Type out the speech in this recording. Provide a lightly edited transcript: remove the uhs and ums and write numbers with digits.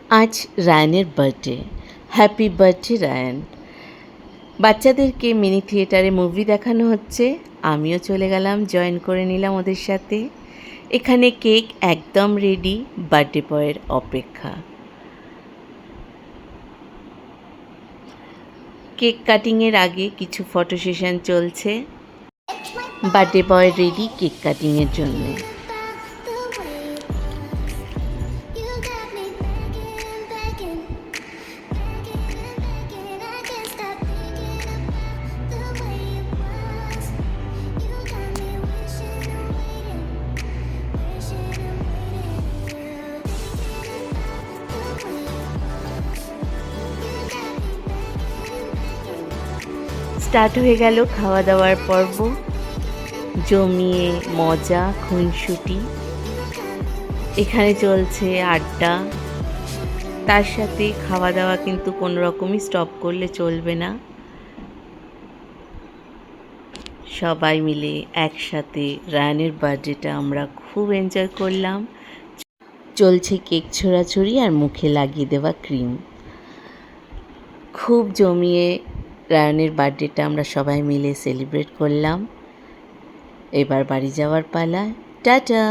আজ রায়ানের birthday. Happy birthday Rayan. বাচ্চাদেরকে মিনি থিয়েটারে মুভি দেখানো হচ্ছে, আমিও চলে গেলাম, জয়েন করে নিলাম ওদের সাথে। এখানে কেক একদম রেডি, বার্থডে বয়ের অপেক্ষা। কেক কাটিংয়ের আগে কিছু ফটো সেশন চলছে। বার্থডে বয় রেডি কেক কাটিংয়ের জন্যে। স্টার্ট হয়ে গেল খাওয়া দাওয়ার পর্ব, জমিয়ে মজা খুনসুটি। এখানে চলছে আড্ডা, তার সাথে খাওয়া দাওয়া কিন্তু কোনো রকমই স্টপ করলে চলবে না। সবাই মিলে একসাথে রায়ানের বার্থডেটা আমরা খুব এনজয় করলাম। চলছে কেক ছোড়াছড়ি আর মুখে লাগিয়ে দেওয়া ক্রিম। খুব জমিয়ে রায়ানের বার্থডেটা আমরা সবাই মিলে সেলিব্রেট করলাম। এবার বাড়ি যাওয়ার পালা। টাটা।